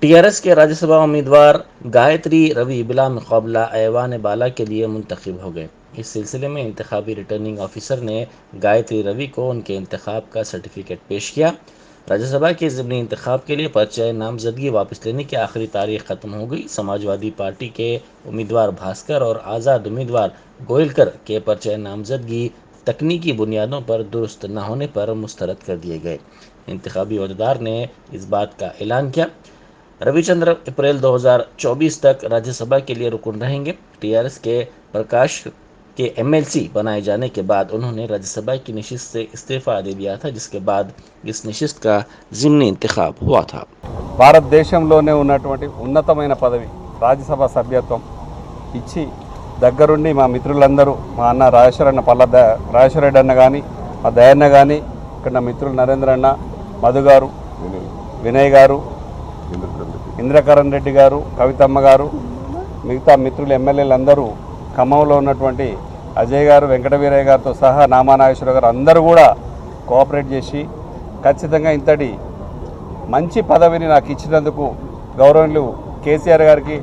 TRS के राज्यसभा उम्मीदवार गायत्री रवि बिला मुकाबला ऐवान बाला के लिए मुंतखब हो गए। इस सिलसिले में इंतखाबी रिटर्निंग ऑफिसर ने गायत्री रवि को उनके इंतखाब का सर्टिफिकेट पेश किया। राज्यसभा के ज़िमनी इंतखाब के लिए पर्चा नामजदगी वापस लेने की आखिरी तारीख ख़त्म हो गई। समाजवादी पार्टी के उम्मीदवार भास्कर और आज़ाद उम्मीदवार गोयलकर के पर्चा नामजदगी तकनीकी बुनियादों पर दुरुस्त न होने पर मुस्तरद कर दिए गए। इंतखाबी अहदेदार ने इस बात का ऐलान किया। रविचंद्र अप्रैल 2024 तक राज्यसभा के लिए रुकन रहेंगे। टीआरएस के प्रकाश के एमएलसी बनाए जाने के बाद उन्होंने राज्यसभा की नशिस्त से इस्तीफा दे दिया था, जिसके बाद इस नशिस्त का ज़िमनी इंतखाब हुआ था। భారతదేశంలోనే ఉన్నటువంటి ఉన్నతమైన పదవి రాజ్యసభ సభ్యత్వం ఇచ్చి దగ్గరుండి మా మిత్రులందరూ మా అన్న రాజేశ్వరెడ్డి అన్న కానీ మా దయన్న కానీ ఇక్కడ నా మిత్రులు నరేంద్ర అన్న, మధు గారు, వినయ్ గారు, ఇంద్రకరణ్ రెడ్డి గారు, కవితమ్మ గారు, మిగతా మిత్రులు ఎమ్మెల్యేలు అందరూ, ఖమ్మంలో ఉన్నటువంటి అజయ్ గారు, వెంకటవీరయ్య గారితో సహా నామానాగేశ్వర గారు అందరూ కూడా కోఆపరేట్ చేసి ఖచ్చితంగా ఇంతటి మంచి పదవిని నాకు ఇచ్చినందుకు గౌరవనీయులు కేసీఆర్ గారికి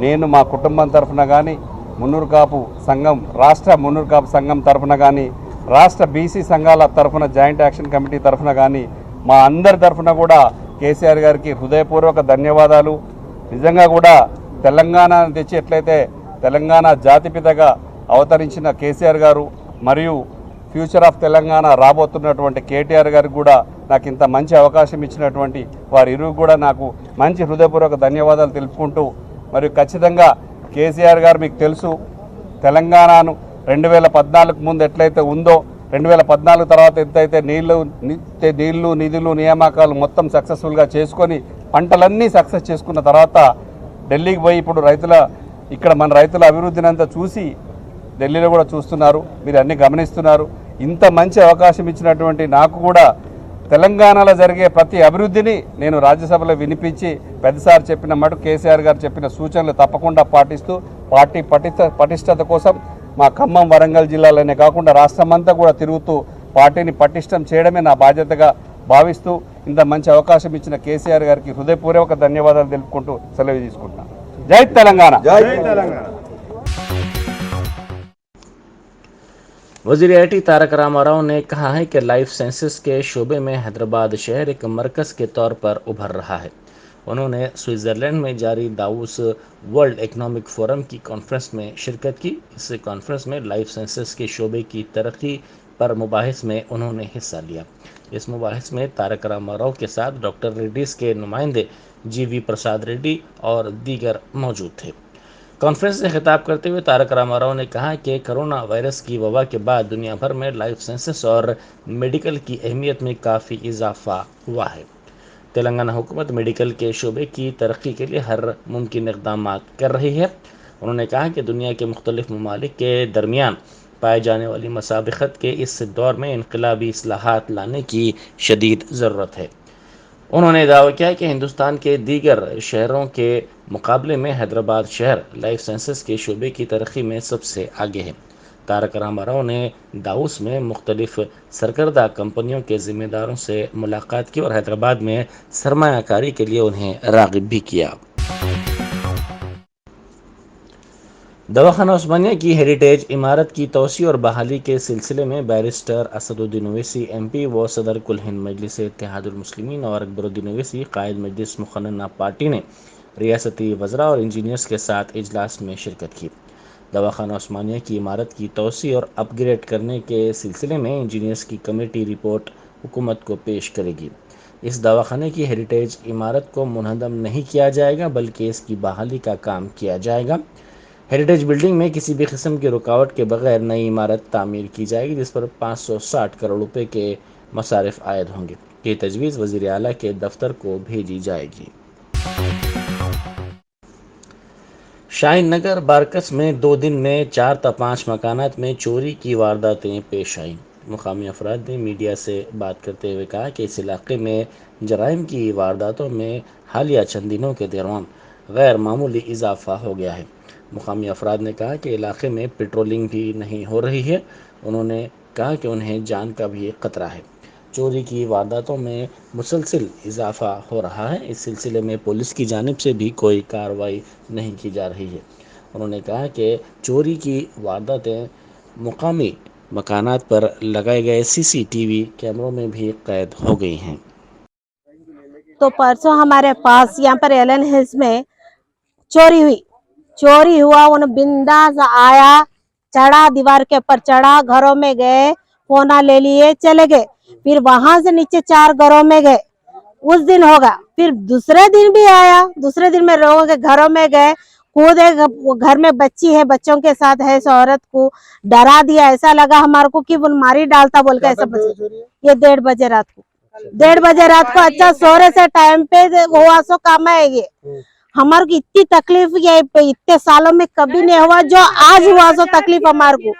నేను మా కుటుంబం తరఫున కానీ, మున్నూరు కాపు సంఘం రాష్ట్ర మున్నూరు కాపు సంఘం తరఫున కానీ, రాష్ట్ర బీసీ సంఘాల తరఫున జాయింట్ యాక్షన్ కమిటీ తరఫున కానీ మా అందరి తరఫున కూడా కేసీఆర్ గారికి హృదయపూర్వక ధన్యవాదాలు. నిజంగా కూడా తెలంగాణ తెచ్చి ఎట్లయితే తెలంగాణ జాతిపితగా అవతరించిన కేసీఆర్ గారు మరియు ఫ్యూచర్ ఆఫ్ తెలంగాణ రాబోతున్నటువంటి కేటీఆర్ గారికి కూడా నాకు ఇంత మంచి అవకాశం ఇచ్చినటువంటి వారి ఇరువు కూడా నాకు మంచి హృదయపూర్వక ధన్యవాదాలు తెలుపుకుంటూ, మరియు ఖచ్చితంగా కేసీఆర్ గారు మీకు తెలుసు తెలంగాణను 2014 ముందు ఎట్లయితే ఉందో 2014 తర్వాత ఎంతైతే నీళ్లు నిధులు నియామకాలు మొత్తం సక్సెస్ఫుల్గా చేసుకొని పంటలన్నీ సక్సెస్ చేసుకున్న తర్వాత ఢిల్లీకి పోయి ఇప్పుడు ఇక్కడ మన రైతుల అభివృద్ధిని అంతా చూసి ఢిల్లీలో కూడా చూస్తున్నారు, మీరు అన్నీ గమనిస్తున్నారు. ఇంత మంచి అవకాశం ఇచ్చినటువంటి నాకు కూడా తెలంగాణలో జరిగే ప్రతి అభివృద్ధిని నేను రాజ్యసభలో వినిపించి పెద్దసారి చెప్పిన మటు కేసీఆర్ గారు చెప్పిన సూచనలు తప్పకుండా పాటిస్తూ పార్టీ పటిష్టత కోసం మా ఖమ్మం వరంగల్ జిల్లాలోనే కాకుండా రాష్ట్రమంతా కూడా తిరుగుతూ పార్టీని పటిష్టం చేయడమే నా బాధ్యతగా భావిస్తూ ఇంత మంచి అవకాశం ఇచ్చిన కేసీఆర్ గారికి హృదయపూర్వక ధన్యవాదాలు తెలుపుకుంటూ సెలవు తీసుకుంటున్నాను. జై తెలంగాణ. वज़ीर आईटी तारक रामाराव ने कहा है कि लाइफ साइंसेस के शोबे में हैदराबाद शहर एक मरकज़ के तौर पर उभर रहा है। उन्होंने स्विट्ज़रलैंड में जारी दावोस वर्ल्ड इकनॉमिक फोरम की कॉन्फ्रेंस में शिरकत की। इस कॉन्फ्रेंस में लाइफ साइंसेस के शोबे की तरक्की पर मुबाहिस में उन्होंने हिस्सा लिया। इस मुबाहिस में तारक रामाराव के साथ डॉक्टर रेड्डीज़ के नुमाइंदे जीवी प्रसाद रेड्डी और दीगर मौजूद थे। कॉन्फ्रेंस से खिताब करते हुए तारक रामाराव ने कहा कि कोरोना वायरस की वबा के बाद दुनिया भर में लाइफ साइंसेस और मेडिकल की अहमियत में काफ़ी इजाफा हुआ है। तेलंगाना हुकूमत मेडिकल के शोबे की तरक्की के लिए हर मुमकिन इक़दाम कर रही है। उन्होंने कहा कि दुनिया के मुख्तलिफ ममालिक के दरमियान पाए जाने वाली मसाबिक़त के इस दौर में इनकलाबी इस्लाहात लाने की शदीद ज़रूरत है। उन्होंने दावा किया कि हिंदुस्तान के दीगर शहरों के मुकाबले में हैदराबाद शहर लाइफ साइंसेस के शोबे की तरक्की में सबसे आगे है। तारक रामाराव ने दावोस में मुख्तलिफ सरकर्दा कंपनियों के ज़िम्मेदारों से मुलाकात की और हैदराबाद में सरमायाकारी के लिए उन्हें राग़िब भी किया। दवाखाना उस्मानिया की हेरिटेज इमारत की तोसी और बहाली के सिलसिले में बैरिस्टर असदुद्दीन ओवैसी एमपी व सदर कुल हिंद मजलिस इत्तेहादुल मुस्लिमीन और अकबरुद्दीन ओवैसी कायद मजलिस मुखन्ना पार्टी ने रियासती वज़रा और इंजीनियर्स के साथ इजलास में शिरकत की। दवाखाना उस्मानिया की इमारत की तोसी और अपग्रेड करने के सिलसिले में इंजीनियर्स की कमेटी रिपोर्ट हुकूमत को पेश करेगी। इस दवाखाने की हेरिटेज इमारत को मुनहदम नहीं किया जाएगा, बल्कि इसकी बहाली का काम किया जाएगा। हेरिटेज बिल्डिंग में किसी भी किस्म की रुकावट के बगैर नई इमारत तामीर की जाएगी, जिस पर 560 करोड़ रुपए के मसारिफ आयद होंगे। ये तजवीज़ वज़ीर आला के दफ्तर को भेजी जाएगी। शाहीन नगर बारकस में 2 दिन में 4 ta 5 मकानात में चोरी की वारदातें पेश आईं। मुकामी अफराद ने मीडिया से बात करते हुए कहा कि इस इलाके में जराइम की वारदातों में हालिया चंद दिनों के दौरान गैर मामूली इजाफा हो गया है। मुकामी अफराद ने कहा कि इलाके में पेट्रोलिंग भी नहीं हो रही है। उन्होंने कहा कि उन्हें जान का भी खतरा है। چوری کی وارداتوں میں مسلسل اضافہ ہو رہا ہے. اس سلسلے میں پولیس کی جانب سے بھی کوئی کارروائی نہیں کی جا رہی ہے. انہوں نے کہا کہ چوری کی وارداتیں مقامی مکانات پر لگائے گئے CCTV کیمروں میں بھی قید ہو گئی ہیں. تو پرسوں ہمارے پاس یہاں پر ایلن ہلز میں چوری ہوا. انہیں بنداس آیا, چڑھا, دیوار کے اوپر چڑھا, گھروں میں گئے, فونا لے لیے, چلے گئے. پھر وہاں سے نیچے 4 گھروں میں گئے. اس دن ہوگا. پھر دوسرے دن بھی آیا. دوسرے دن میں لوگوں کے گھروں میں گئے. خود گھر میں بچی ہے, بچوں کے ساتھ ہے, اس عورت کو ڈرا دیا. ایسا لگا ہمارے کو کہ وہ ماری ڈالتا بول کے. ایسا یہ 1:30 بجے رات کو 1:30 بجے رات کو. اچھا سورے سے ٹائم پہ ہوا سو کام ہے. یہ ہمارے کو اتنی تکلیف یہ اتنے سالوں میں کبھی نہیں ہوا جو آج ہوا سو تکلیف ہمارے کو.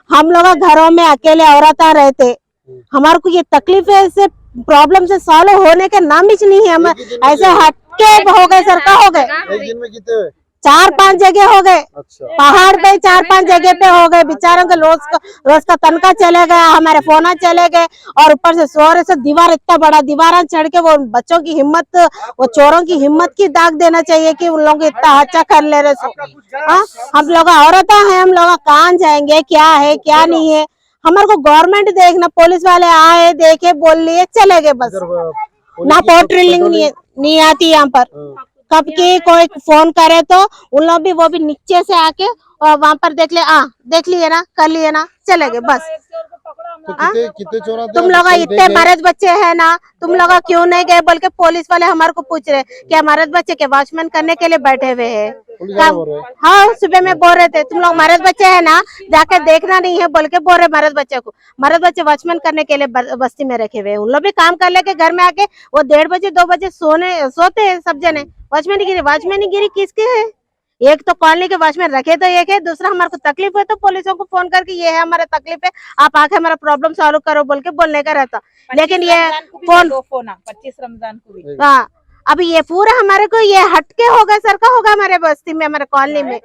ہم لوگ گھروں میں اکیلے عورتیں رہتے. ہمارے کو یہ تکلیف سے پرابلم سے سالو ہونے کے نام ہی نہیں ہے. ہم ایسے ہٹ کے ہو گئے, سرکا ہو گئے. 4-5 جگہ ہو گئے. پہاڑ پہ 4-5 جگہ پہ ہو گئے. بیچاروں کے روز کا تنخواہ چلے گیا, ہمارے فونا چلے گئے. اور اوپر سے سورے سے دیوار, اتنا بڑا دیوار چڑھ کے وہ بچوں کی ہمت, وہ چوروں کی ہمت کی داغ دینا چاہیے کہ ان لوگ اتنا اچھا کر لے رہے. سو ہم لوگ عورتیں ہیں, ہم لوگ کہاں جائیں گے, کیا ہے کیا نہیں ہے. ہمارے کو گورنمنٹ دیکھنا, پولیس والے آئے, دیکھے, بول لیے, چلے گئے بس. نہ پیٹرولنگ نہیں آتی یہاں پر. کب کی کوئی فون کرے تو ان لوگ بھی وہ بھی نیچے سے آ کے وہاں پر دیکھ لیے نا, کر لیے نا, چلے گئے بس. تم لوگ اتنے مرد بچے ہیں نا, تم لوگ کیوں نہیں گئے بول کے پولیس والے ہمارے کو پوچھ رہے کہ مرد بچے کے واچ مین کرنے کے لیے بیٹھے ہوئے ہیں. ہاں صبح میں بول رہے تھے تم لوگ مرد بچے ہیں نا, جا کے دیکھنا نہیں ہے بول کے بول رہے مرد بچے کو. مرد بچے واچ مین کرنے کے لیے بستی میں رکھے ہوئے. ان لوگ بھی کام کر لے کے گھر میں آ کے وہ 1:30 بجے 2 بجے سوتے ہیں سب جنے. واچ مین گیری, واچ مین گیری کس کے ہے؟ ایک تو کالونی کے واچ مین رکھے تو ایک ہے, دوسرا ہمارے کو تکلیف ہے تو پولیسوں کو فون کر کے یہ ہے ہمارا تکلیف ہے, آپ آ کے ہمارا پرابلم سالو کرو بول کے بولنے کا رہتا. لیکن یہ فون 25 رمضان کو بھی, ہاں ابھی یہ پورا ہمارے کو یہ ہٹ کے ہوگا, سر کا ہوگا ہمارے بستی میں, ہمارے کالونی میں.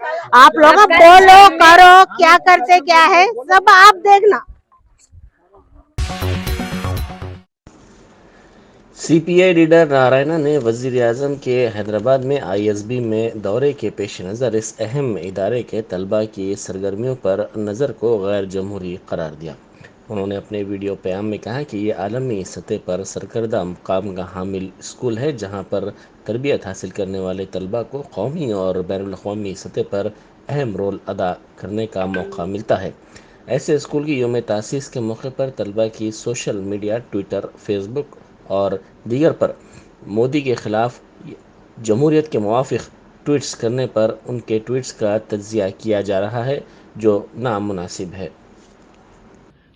آپ لوگ بولو کرو, کیا کرتے کیا ہے سب آپ دیکھنا. CPI لیڈر نارائنا نے وزیر اعظم کے حیدرآباد میں ISB میں دورے کے پیش نظر اس اہم ادارے کے طلباء کی سرگرمیوں پر نظر کو غیر جمہوری قرار دیا. انہوں نے اپنے ویڈیو پیام میں کہا کہ یہ عالمی سطح پر سرکردہ مقام کا حامل اسکول ہے, جہاں پر تربیت حاصل کرنے والے طلباء کو قومی اور بین الاقوامی سطح پر اہم رول ادا کرنے کا موقع ملتا ہے. ایسے اسکول کی یوم تاسیس کے موقع پر طلباء کی سوشل میڈیا, ٹویٹر, فیس بک اور دیگر پر مودی کے خلاف جمہوریت کے موافق ٹویٹس کرنے پر ان کے ٹویٹس کا تجزیہ کیا جا رہا ہے, جو نامناسب ہے.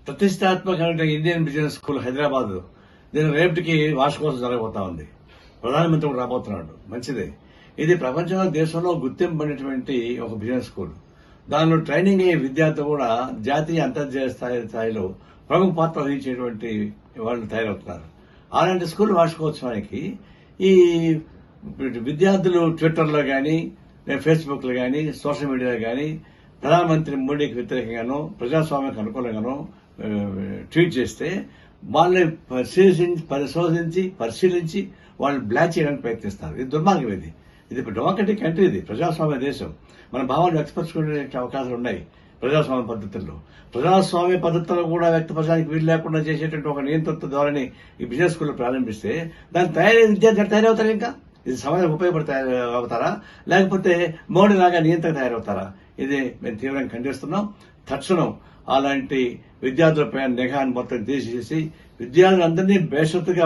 ప్రతిష్టాత్మకమైన ఇండియన్ బిజినెస్ స్కూల్ హైదరాబాద్ దీని రేపటికి వార్షికోత్సవం జరగబోతా ఉంది. ప్రధానమంత్రి కూడా రాబోతున్నాడు. మంచిదే. ఇది ప్రపంచంలో దేశంలో గుర్తింపబడినటువంటి ఒక బిజినెస్ స్కూల్. దానిలో ట్రైనింగ్ అయ్యే విద్యార్థులు కూడా జాతీయ అంతర్జాతీయ స్థాయిలో ప్రముఖ పాత్ర వహించేటువంటి వాళ్ళు తయారవుతున్నారు. అలాంటి స్కూల్ వార్షికోత్సవానికి ఈ విద్యార్థులు ట్విట్టర్లో కానీ, ఫేస్బుక్లో కానీ, సోషల్ మీడియాలో కానీ ప్రధానమంత్రి మోడీకి వ్యతిరేకంగానో, ప్రజాస్వామ్యానికి అనుకూలంగానో ట్వీట్ చేస్తే వాళ్ళని పరిశీలించి వాళ్ళని బ్లాక్ చేయడానికి ప్రయత్నిస్తారు. ఇది దుర్మార్గం. ఇది డెమోక్రటిక్ కంట్రీ, ఇది ప్రజాస్వామ్య దేశం. మన భావాలు వ్యక్తపరచుకునే అవకాశాలు ఉన్నాయి ప్రజాస్వామ్య పద్ధతుల్లో. ప్రజాస్వామ్య పద్ధతుల్లో కూడా వ్యక్తపరచడానికి వీలు లేకుండా చేసేటువంటి ఒక నియంత్రిత ధోరణి ఈ బిజినెస్ స్కూల్లో ప్రారంభిస్తే దాని విద్యార్థులు తయారవుతారు. ఇంకా ఇది సమాజానికి ఉపయోగపడి అవుతారా, లేకపోతే మోడీ లాగా నియంత్రణ తయారవుతారా? ఇది మేము తీవ్రంగా ఖండిస్తున్నాం. తక్షణం అలాంటి విద్యార్థులపై నిఘాను మొత్తం తీసేసి విద్యార్థులందరినీ బేషరతుగా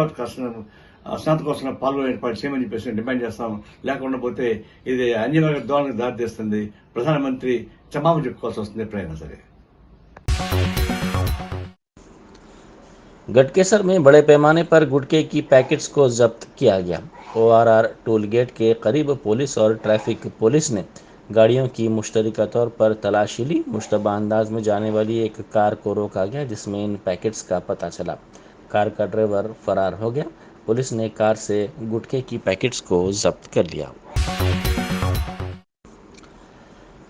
స్నాతకోత్సవం పాల్గొనే ఏర్పాటు చేయమని చెప్పేసి డిమాండ్ చేస్తాం. లేకుండా పోతే ఇది అన్యవర్గ ధోరణికి దారితీస్తుంది. ప్రధానమంత్రి క్షమాపణ చెప్పుకోవాల్సి వస్తుంది ఎప్పుడైనా సరే. गटकेसर में बड़े पैमाने पर गुटखे की पैकेट्स को जब्त किया गया. ORR टोल गेट के करीब पुलिस और ट्रैफिक पुलिस ने गाड़ियों की मुश्तरका तौर पर तलाशी ली. मुश्तबा अंदाज में जाने वाली एक कार को रोका गया, जिसमें इन पैकेट्स का पता चला. कार का ड्राइवर फरार हो गया. पुलिस ने कार से गुटखे की पैकेट्स को जब्त कर लिया.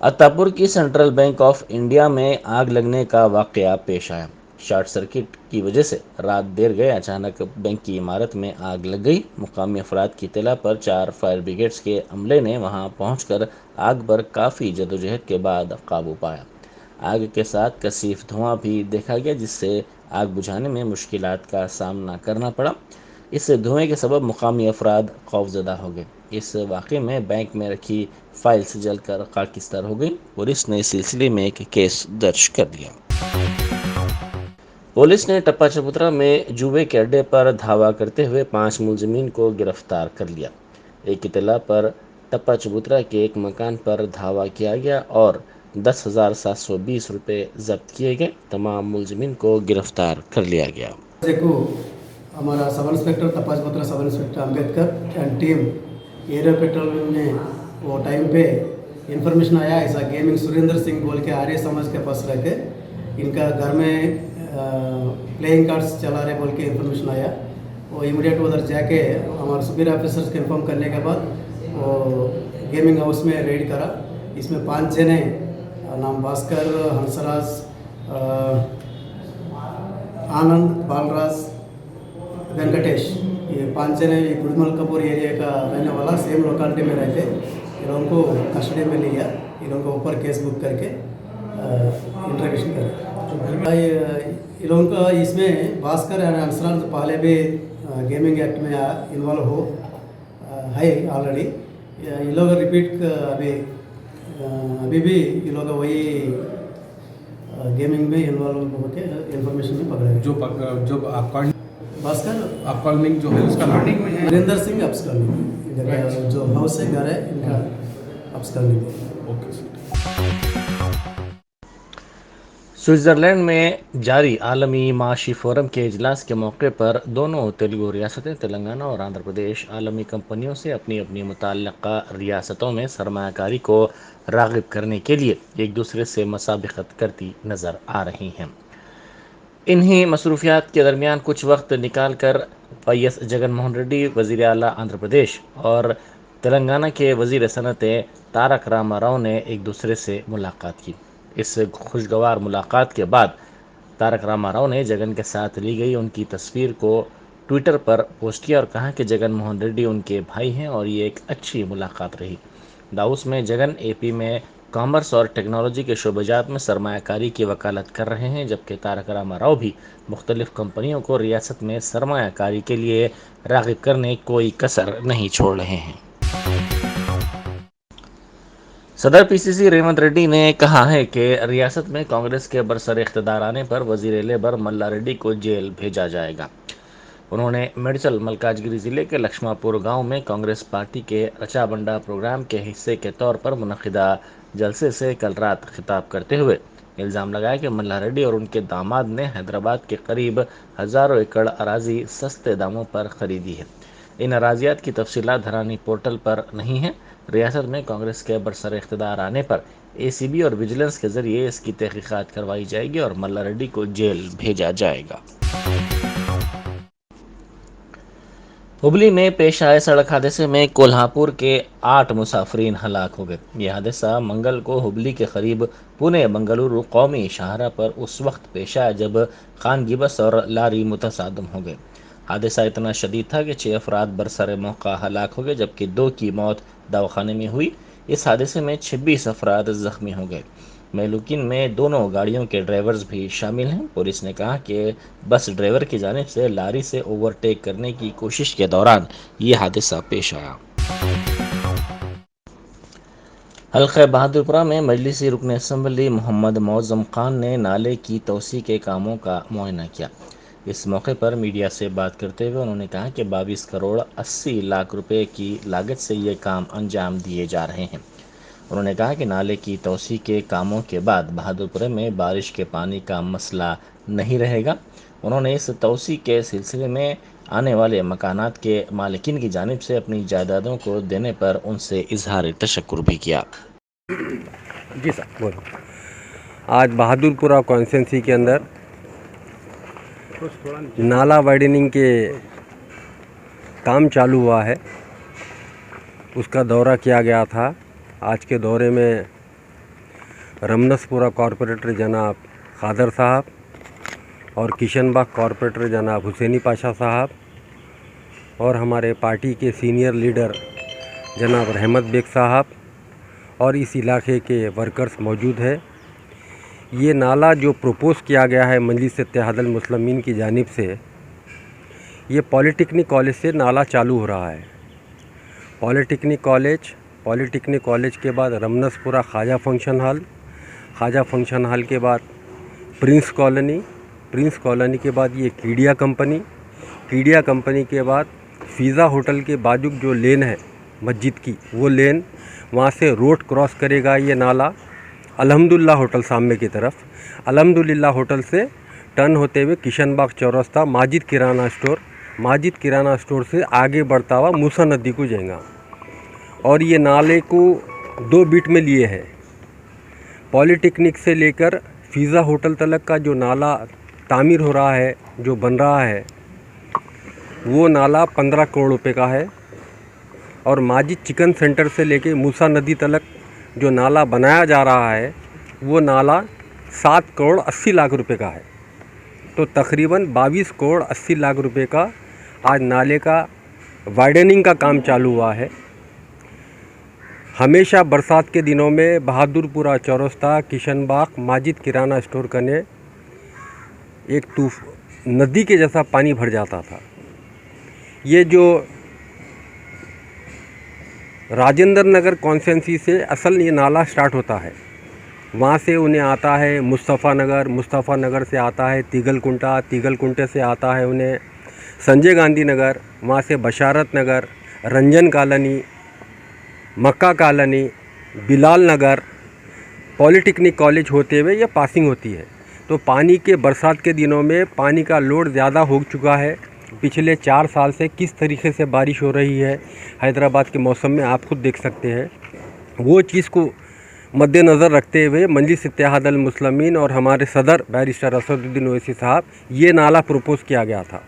अत्तापुर की सेंट्रल बैंक ऑफ इंडिया में आग लगने का वाकया पेश आया. शॉर्ट सर्किट की वजह से रात देर गए अचानक बैंक की इमारत में आग लग गई। मुकामी अफराद की इत्तला पर 4 फायर ब्रिगेड्स के अमले ने वहां पहुंचकर आग पर काफ़ी जदोजहद के बाद काबू पाया। आग के साथ कसीफ धुआं भी देखा गया, जिससे आग बुझाने में मुश्किलात का सामना करना पड़ा। इस धुएं के सबब मुकामी अफराद खौफजदा हो गए। इस वाक़े में बैंक में रखी फाइल्स जलकर खाकिस्तान हो गई। पुलिस ने इस सिलसिले में एक केस दर्ज कर लिया। पुलिस ने टप्पा चबूतरा में जुए के अड्डे पर धावा करते हुए 5 मुलजिमीन को गिरफ्तार कर लिया। एक इत्तला पर टप्पा चबूतरा के एक मकान पर धावा किया गया और 10,720 रुपये जब्त किए गए। तमाम मुलजिमीन को गिरफ्तार कर लिया गया। को हमारा सब इंस्पेक्टर तपाजपत्र sub inspector Ambedkar and team area patrol में वो टाइम पे इन्फॉर्मेशन आया ऐसा गेमिंग सुरेंद्र सिंह बोल के आर्य समाज के पास रहते, इनका घर में प्लेइंग कार्ड्स चला रहे बोल के इन्फॉर्मेशन आया। वो इमीडिएट उधर जाके हमारे सुपीरियर ऑफिसर्स को इन्फॉर्म करने के बाद वो गेमिंग हाउस में रेड करा। इसमें 5 जने नाम भास्कर, हंसराज, आनंद, बालराज, वेंकटेश, ये 5 जने गुड़मल कपूर एरिया का रहने वाला सेम लोकेलिटी में रहते। इन लोगों को कस्टडी में लिया, इन लोगों को ऊपर केस बुक करके इंटरोगेशन करें। इन लोगों का इसमें भास्कर और हंसराज पहले भी गेमिंग एक्ट में इन्वॉल्व हो है ऑलरेडी। ये लोग रिपीट अभी भी ये लोग वही गेमिंग में इन्वॉल्व होकर इन्फॉर्मेशन में पकड़े। जो आपका भास्कर अपकमिंग जो है उसका नाटिंग में है वीरेंद्र सिंह अपस्कर्निंग, जो हाउस से घर है इनका अपस्कर्निंग। Okay sir. स्विट्ज़रलैंड में जारी आलमी माशी फोरम के इजलास के मौके पर दोनों तेलुगु रियासतें तेलंगाना और आंध्र प्रदेश आलमी कंपनियों से अपनी अपनी मुतल्लिका रियासतों में सरमायाकारी को राग़िब करने के लिए एक दूसरे से मुसाबिक़त करती नज़र आ रही हैं। इन्हीं मसरूफियात के दरमियान कुछ वक्त निकाल कर वाईएस जगन मोहन रेड्डी वज़ीर आला आंध्र प्रदेश और तेलंगाना के वज़ीर सनत तारक रामा राव ने एक दूसरे से मुलाकात की। इस खुशगवार मुलाकात के बाद तारक रामा राव ने जगन के साथ ली गई उनकी तस्वीर को ट्विटर पर पोस्ट किया और कहा कि जगन मोहन रेड्डी उनके भाई हैं और ये एक अच्छी मुलाकात रही। दाऊस में जगन एपी में कॉमर्स और टेक्नोलॉजी के शोबेजात में सरमायाकारी की वकालत कर रहे हैं, जबकि तारक रामा राव भी मुख्तलिफ कंपनियों को रियासत में सरमायाकारी के लिए राग़िब करने कोई कसर नहीं छोड़ रहे हैं। सदर पीसीसी रेवंत रेड्डी ने कहा है कि रियासत में कांग्रेस के बरसर इख्तिदार आने पर वजीर लेबर मल्ला रेड्डी को जेल भेजा जाएगा। उन्होंने मेडचल मलकाजगिरी ज़िले के लक्ष्मापुर गांव में कांग्रेस पार्टी के रचा बंडा प्रोग्राम के हिस्से के तौर पर मुनक़िदा जलसे से कल रात खिताब करते हुए इल्ज़ाम लगाया कि मल्ला रेड्डी और उनके दामाद ने हैदराबाद के करीब हज़ारों एकड़ अराजी सस्ते दामों पर खरीदी है। इन अराजियात की तफसीलात धरानी पोर्टल पर नहीं है। रियासत में कांग्रेस के बरसर इख्तिदार आने पर एसीबी और विजिलेंस के जरिए इसकी तहकीकात करवाई जाएगी और मल्ला रेड्डी को जेल भेजा जाएगा। हुबली में पेश आए सड़क हादसे में कोल्हापुर के 8 मुसाफरीन हलाक हो गए। यह हादसा मंगल को हुबली के करीब पुणे बंगलुरु कौमी शाहरा पर उस वक्त पेश आया जब खानगी बस और लारी मुतसादम हो गए। हादसा इतना शदीद था कि 6 अफराद बरसर मौका हलाक हो गए, जबकि 2 की मौत दवाखाने में हुई। इस हादसे में 26 अफराद जख्मी हो गए। मेलुकिन में दोनों गाड़ियों के ड्राइवर्स भी शामिल हैं। पुलिस ने कहा कि बस ड्राइवर की जानिब से लारी से ओवरटेक करने की कोशिश के दौरान ये हादसा पेश आया। हल्का बहादुरपुरा में मजलिसी रुकन असम्बली मोहम्मद मौज़म खान ने नाले की तोसी के कामों का मुआयना किया। इस मौके पर मीडिया से बात करते हुए उन्होंने कहा कि 22 करोड़ 80 लाख रुपए की लागत से ये काम अंजाम दिए जा रहे हैं। उन्होंने कहा कि नाले की तोसी के कामों के बाद बहादुरपुर में बारिश के पानी का मसला नहीं रहेगा। उन्होंने इस तोसी के सिलसिले में आने वाले मकानात के मालिकिन की जानिब से अपनी जायदादों को देने पर उनसे इजहार तशक्कुर भी किया। जी सर बोलो। आज बहादुरपुरा कॉन्स्टिट्यूंसी के अंदर नाला वाइडनिंग के काम चालू हुआ है, उसका दौरा किया गया था। आज के दौरे में रमनसपुरा कॉरपोरेटर जनाब खादर साहब और किशनबाग कॉरपोरेटर जनाब हुसैनी पाशा साहब और हमारे पार्टी के सीनियर लीडर जनाब रहमत बेग साहब और इस इलाके के वर्कर्स मौजूद है। ये नाला जो प्रपोज़ किया गया है मजलिस इत्तेहादुल मुस्लिमीन की जानिब से, ये पॉलिटेक्निक कॉलेज से नाला चालू हो रहा है। पॉलिटेक्निक कॉलेज के बाद रमनसपुरा ख्वाजा फंक्शन हॉल के बाद प्रिंस कॉलोनी के बाद ये कीडिया कंपनी के बाद फ़ीज़ा होटल के बाजू जो लेन है मस्जिद की, वो लेन, वहाँ से रोड क्रॉस करेगा ये नाला अल्हम्दुलिल्लाह होटल सामने की तरफ। अल्हम्दुलिल्लाह होटल से टर्न होते हुए किशनबाग चौरस्ता माजिद किराना स्टोर से आगे बढ़ता हुआ मूसा नदी को जाएगा। और ये नाले को 2 बिट में लिए है। पॉलिटेक्निक से लेकर फ़ीज़ा होटल तक का जो नाला तामीर हो रहा है, जो बन रहा है, वो नाला 15 करोड़ रुपए का है। और माजिद चिकन सेंटर से लेके मूसा नदी तक जो नाला बनाया जा रहा है, वो नाला 7 करोड़ 80 लाख रुपए का है। तो तकरीबन 22 करोड़ 80 लाख रुपए का आज नाले का वाइडनिंग का काम चालू हुआ है। हमेशा बरसात के दिनों में बहादुरपुरा चौरस्ता किशनबाग माजिद किराना स्टोर करने एक नदी के जैसा पानी भर जाता था। ये जो राजेंद्र नगर कॉन्स्टिट्यूंसी से असल ये नाला स्टार्ट होता है, वहाँ से उन्हें आता है मुस्तफ़ा नगर से आता है तीगलकुंटे से आता है उन्हें संजय गांधी नगर, वहाँ से बशारत नगर, रंजन कॉलोनी, मक्का कॉलोनी, बिलाल नगर, पॉलिटेक्निक कॉलेज होते हुए ये पासिंग होती है। तो पानी के बरसात के दिनों में पानी का लोड ज़्यादा हो चुका है। पिछले 4 साल से किस तरीके से बारिश हो रही है हैदराबाद के मौसम में, आप खुद देख सकते हैं। वो चीज़ को मद्देनज़र रखते हुए मजलिस इत्तेहादुल मुस्लिमीन और हमारे सदर बैरिस्टर असदुद्दीन ओवैसी साहब, ये नाला प्रपोज़ किया गया था।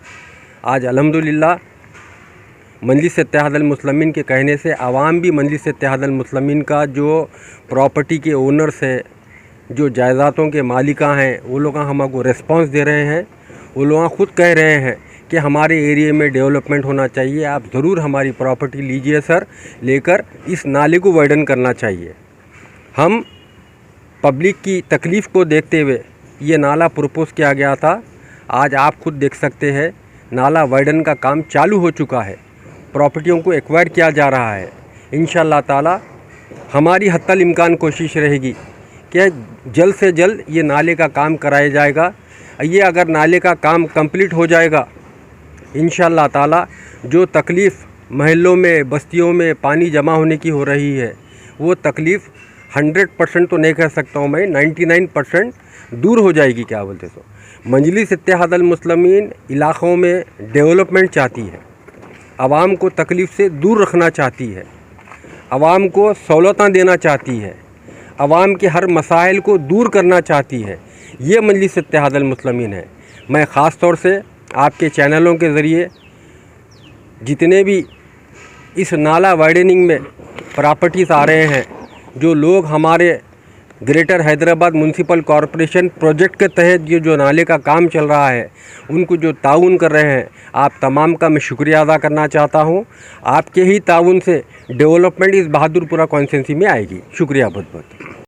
आज अल्हम्दुलिल्लाह मजलिस इत्तेहादुल मुस्लिमीन के कहने से आवाम भी मजलिस इत्तेहादुल मुस्लिमीन का जो प्रॉपर्टी के ओनर्स हैं, जो जायदादों के मालिका हैं, वो लोग हमको रिस्पांस दे रहे हैं। वो लोग ख़ुद कह रहे हैं कि हमारे एरिया में डेवलपमेंट होना चाहिए, आप ज़रूर हमारी प्रॉपर्टी लीजिए सर, लेकर इस नाले को वाइडन करना चाहिए। हम पब्लिक की तकलीफ़ को देखते हुए ये नाला प्रपोज़ किया गया था। आज आप खुद देख सकते हैं नाला वाइडन का काम चालू हो चुका है, प्रॉपर्टियों को एक्वायर किया जा रहा है। इंशाअल्लाह ताला हमारी हत्तल इम्कान कोशिश रहेगी कि जल्द से जल्द ये नाले का काम कराया जाएगा। ये अगर नाले का काम कंप्लीट हो जाएगा, इंशाअल्लाह ताला जो तकलीफ़ महल्लों में बस्तियों में पानी जमा होने की हो रही है, वो तकलीफ़ 100% तो नहीं कह सकता हूँ मैं, 99% दूर हो जाएगी। क्या बोलते सो मजलिस इत्तेहादुल मुस्लिमीन इलाक़ों में डेवलपमेंट चाहती है, आवाम को तकलीफ़ से दूर रखना चाहती है, आवाम को सहूलतें देना चाहती है, आवाम के हर मसाइल को दूर करना चाहती है। ये मजलिस इत्तेहादुल मुस्लिमीन है। मैं ख़ास तौर से आपके चैनलों के ज़रिए जितने भी इस नाला वाइडनिंग में प्रॉपर्टीज़ आ रहे हैं, जो लोग हमारे greater Hyderabad municipal corporation project के तहत जो नाले का काम चल रहा है, उनको जो ताउन कर रहे हैं, आप तमाम का मैं शुक्रिया अदा करना चाहता हूं। आपके ही ताउन से डेवलपमेंट इस बहादुरपुरा कॉन्स्टिट्यूंसी में आएगी। शुक्रिया बहुत बहुत।